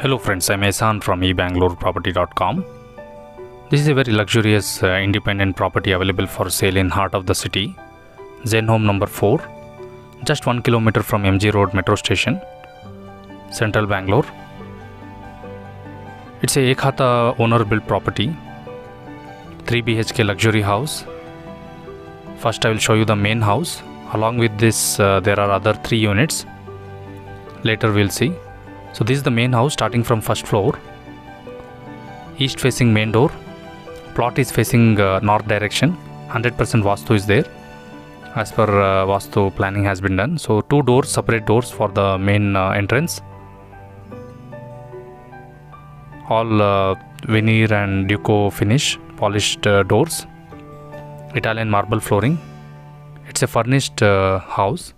Hello friends, I'm Ehsan from ebangaloreproperty.com. This is a very luxurious independent property available for sale in heart of the city, Zen Home number 4, just 1 kilometer from MG Road Metro Station, Central Bangalore. It's a Ekhata owner built property, 3 BHK luxury house. First I will show you the main house. Along with this there are other 3 units. Later we'll see. So this is the main house starting from first floor. East facing main door. Plot is facing north direction. 100% Vastu is there. As per Vastu planning has been done. So 2 doors, separate doors for the main entrance. All veneer and Duco finish, polished doors. Italian marble flooring. It's a furnished house.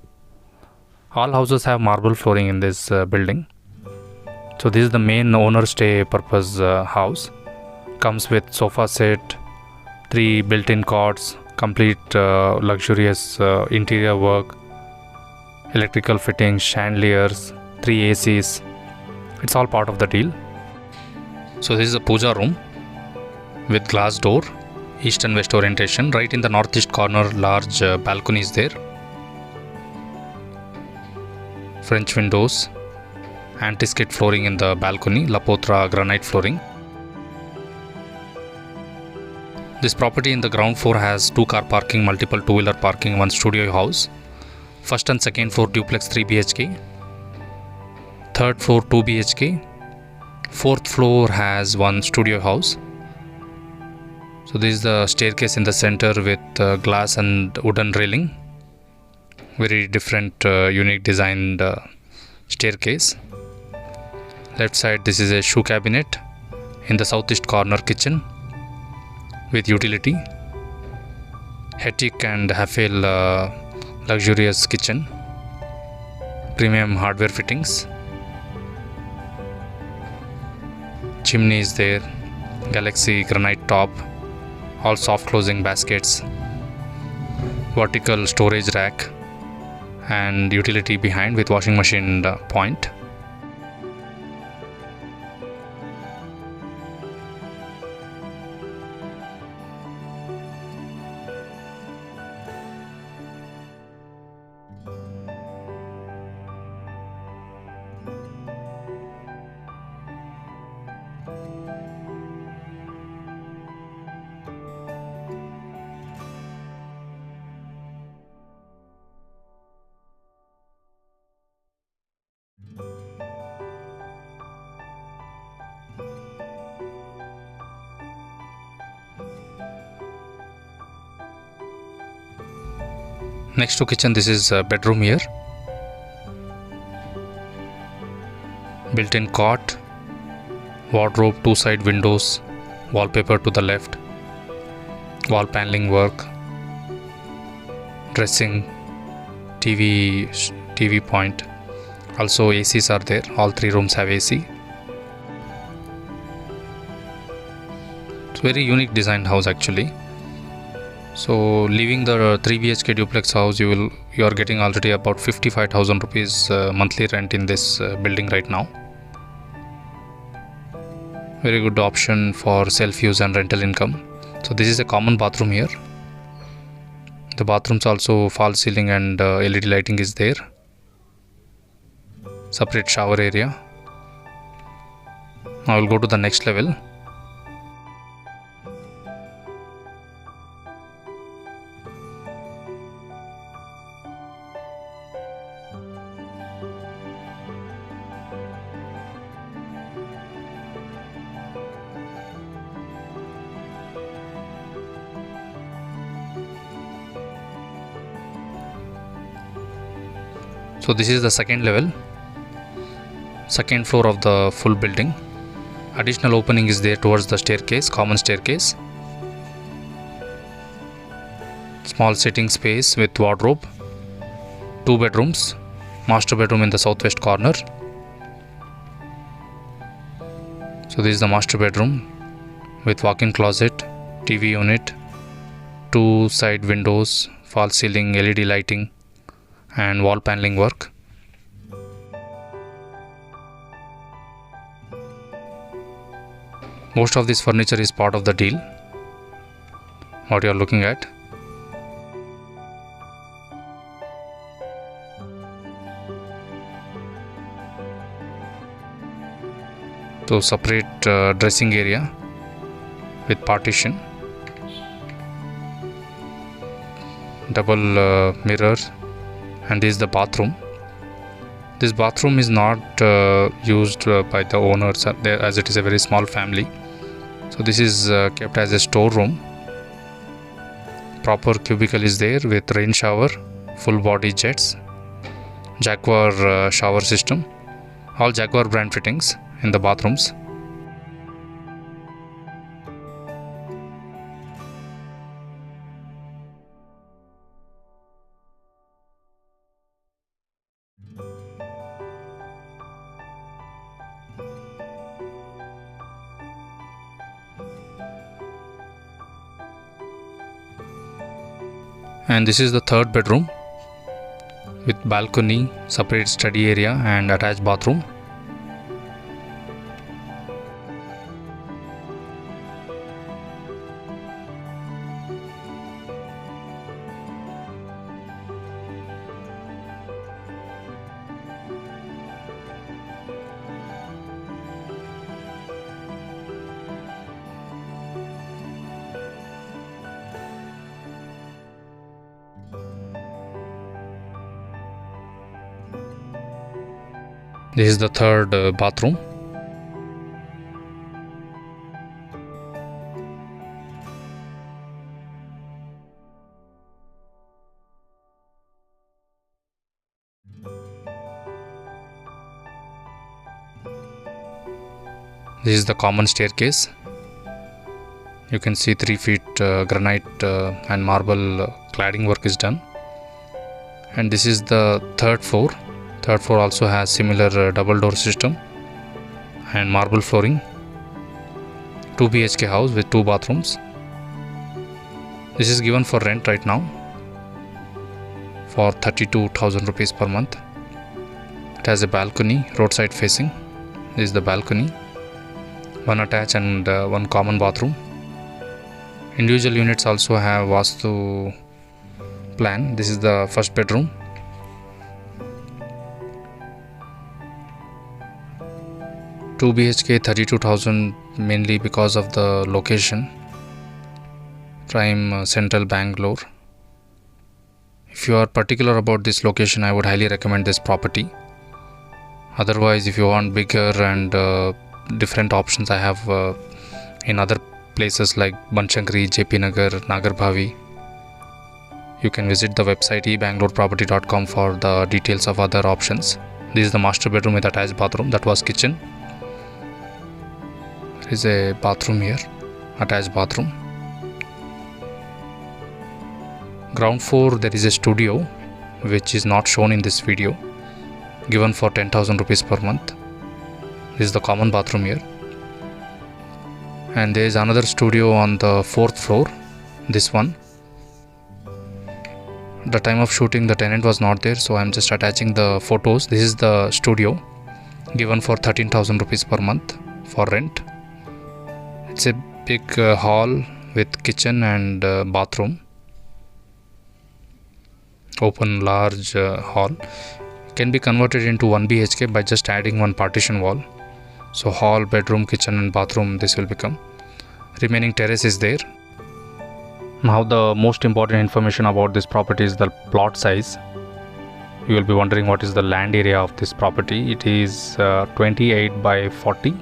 All houses have marble flooring in this building. So this is the main owner stay purpose house. Comes with sofa set, 3 built-in cots, complete luxurious interior work, electrical fittings, chandeliers, 3 ACs. It's all part of the deal. So this is a puja room with glass door, east and west orientation. Right in the northeast corner, large balcony is there. French windows. Anti-skid flooring in the balcony, Lapotra granite flooring. This property in the ground floor has 2 car parking, multiple 2-wheeler parking, 1 studio house. First and second floor duplex 3 BHK. Third floor 2 BHK. Fourth floor has 1 studio house. So this is the staircase in the center with glass and wooden railing. Very different, unique designed staircase. Left side, this is a shoe cabinet. In the southeast corner, kitchen with utility. Hetic and Hafel luxurious kitchen. Premium hardware fittings. Chimney is there. Galaxy granite top. All soft closing baskets. Vertical storage rack. And utility behind with washing machine point. Next to kitchen, this is a bedroom here. Built-in cot, wardrobe, 2 side windows, wallpaper to the left, wall paneling work, dressing, TV point. Also ACs are there. All 3 rooms have AC. It's very unique designed house actually. So leaving the 3 BHK duplex house, you are getting already about 55,000 rupees monthly rent in this building right now. Very good option for self-use and rental income. So this is a common bathroom here. The bathrooms also false ceiling and LED lighting is there. Separate shower area. Now I will go to the next level. So this is the second level, second floor of the full building. Additional opening is there towards the staircase, common staircase. Small sitting space with wardrobe. 2 bedrooms, master bedroom in the southwest corner. So this is the master bedroom with walk-in closet, TV unit, 2 side windows, false ceiling, LED lighting and wall paneling work. Most of this furniture is part of the deal, what you are looking at. So separate dressing area with partition, double mirror, and this is the bathroom. This bathroom is not used by the owners as it is a very small family. So this is kept as a storeroom. Proper cubicle is there with rain shower, full body jets, Jaguar shower system, all Jaguar brand fittings in the bathrooms. And this is the third bedroom with balcony, separate study area and attached bathroom. This is the third bathroom. This is the common staircase. You can see 3 feet granite and marble cladding work is done. And this is the third floor. Third floor also has similar double door system and marble flooring. 2 BHK house with 2 bathrooms. This is given for rent right now for 32,000 rupees per month. It has a balcony, roadside facing. This is the balcony. 1 attached and 1 common bathroom. Individual units also have Vastu plan. This is the first bedroom. Two BHK 32,000 mainly because of the location, prime central Bangalore. If you are particular about this location, I would highly recommend this property. Otherwise, if you want bigger and different options, I have in other places like Banchankari, JP Nagar, Nagarbhavi. You can visit the website ebangaloreproperty.com for the details of other options. This is the master bedroom with attached bathroom. That was kitchen. There is a bathroom here, attached bathroom. Ground floor there is a studio which is not shown in this video, given for 10,000 rupees per month. This is the common bathroom here. And there is another studio on the 4th floor, this one. At the time of shooting the tenant was not there, so I am just attaching the photos. This is the studio, given for 13,000 rupees per month for rent. It's a big hall with kitchen and bathroom. Open large hall. Can be converted into 1 BHK by just adding 1 partition wall. So hall, bedroom, kitchen and bathroom this will become. Remaining terrace is there. Now the most important information about this property is the plot size. You will be wondering what is the land area of this property. It is 28 by 40.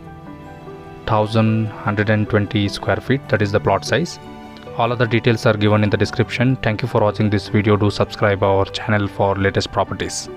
1120 square feet, that is the plot size. All other details are given in the description. Thank you for watching this video. Do subscribe our channel for latest properties.